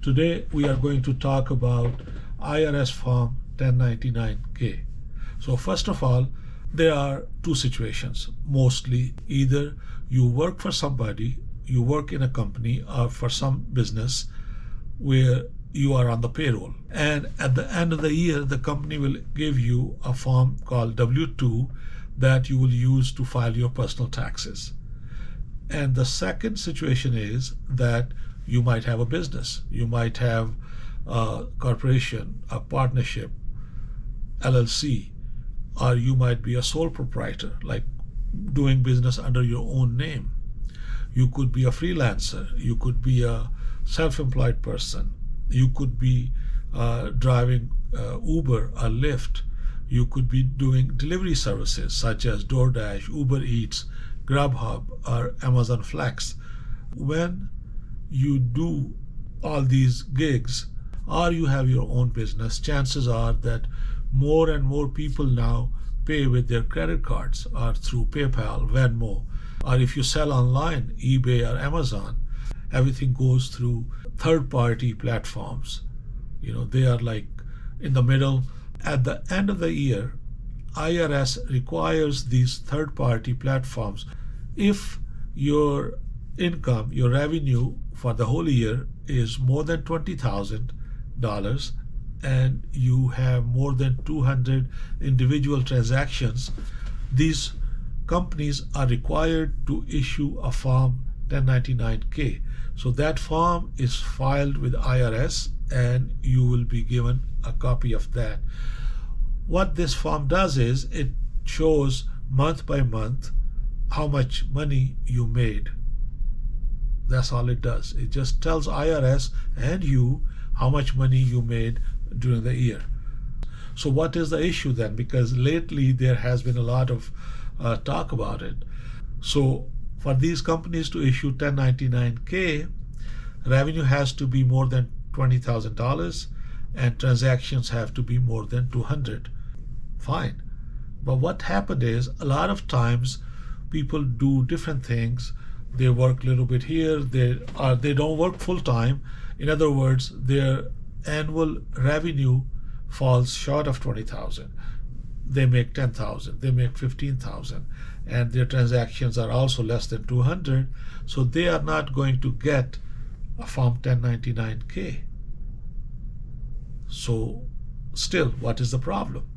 Today we are going to talk about IRS Form 1099-K. So first of all, there are two situations. Mostly either you work for somebody, you work in a company or for some business where you are on the payroll. And at the end of the year, the company will give you a form called W-2 that you will use to file your personal taxes. And the second situation is that you might have a business. You might have a corporation, a partnership, LLC, or you might be a sole proprietor, like doing business under your own name. You could be a freelancer. You could be a self-employed person. You could be driving Uber or Lyft. You could be doing delivery services such as DoorDash, Uber Eats, Grubhub, or Amazon Flex. When you do all these gigs or you have your own business, chances are that more and more people now pay with their credit cards or through PayPal, Venmo, or if you sell online, eBay or Amazon, everything goes through third-party platforms. They are like in the middle. At the end of the year, IRS requires these third-party platforms. If your income, your revenue for the whole year is more than $20,000 and you have more than 200 individual transactions, these companies are required to issue a Form 1099-K. So that form is filed with IRS and you will be given a copy of that. What this form does is it shows month by month how much money you made. That's all it does. It just tells IRS and you how much money you made during the year. So what is the issue then? Because lately there has been a lot of talk about it. So for these companies to issue 1099-K, revenue has to be more than $20,000 and transactions have to be more than 200. Fine. But what happened is a lot of times people do different things. They work a little bit here, they don't work full time. In other words, their annual revenue falls short of 20,000. They make 10,000, they make 15,000, and their transactions are also less than 200. So they are not going to get a Form 1099-K. So still, what is the problem?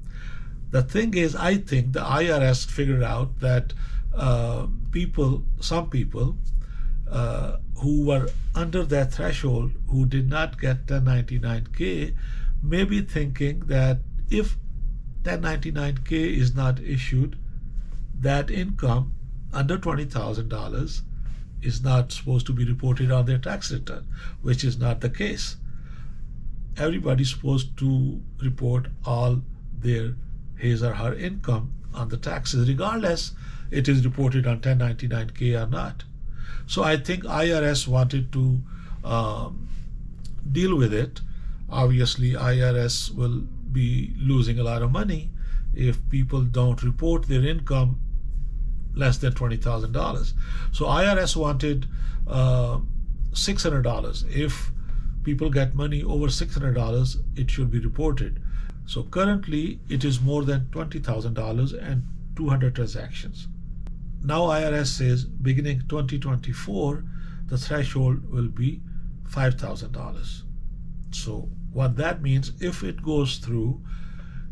The thing is, I think the IRS figured out that some people who were under that threshold, who did not get 1099-K, may be thinking that if 1099-K is not issued, that income under $20,000 is not supposed to be reported on their tax return, which is not the case. Everybody's supposed to report all his or her income on the taxes, regardless it is reported on 1099-K or not. So I think IRS wanted to deal with it. Obviously, IRS will be losing a lot of money if people don't report their income less than $20,000. So IRS wanted $600. If people get money over $600, it should be reported. So currently it is more than $20,000 and 200 transactions. Now IRS says beginning 2024, the threshold will be $5,000. So what that means, if it goes through,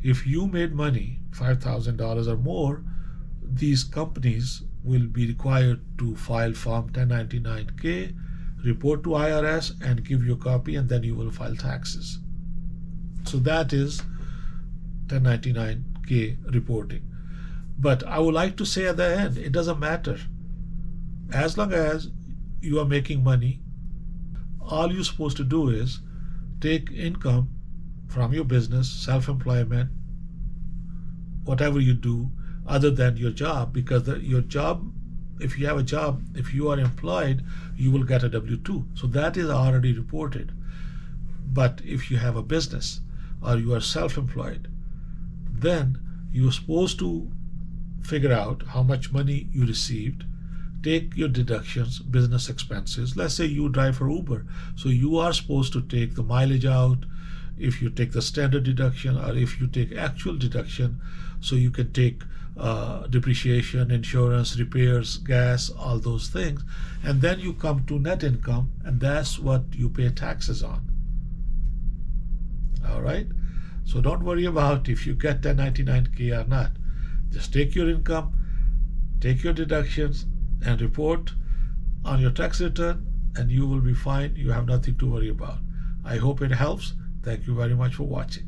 if you made money $5,000 or more, these companies will be required to file Form 1099-K, report to IRS and give you a copy, and then you will file taxes. So that is 1099-K reporting. But I would like to say at the end, it doesn't matter. As long as you are making money, all you're supposed to do is take income from your business, self-employment, whatever you do other than your job, because your job, if you have a job, if you are employed, you will get a W-2. So that is already reported. But if you have a business or you are self-employed, then you're supposed to figure out how much money you received, take your deductions, business expenses. Let's say you drive for Uber. So you are supposed to take the mileage out, if you take the standard deduction, or if you take actual deduction. So you can take depreciation, insurance, repairs, gas, all those things. And then you come to net income, and that's what you pay taxes on. All right? So don't worry about if you get 1099K or not. Just take your income, take your deductions, and report on your tax return, and you will be fine. You have nothing to worry about. I hope it helps. Thank you very much for watching.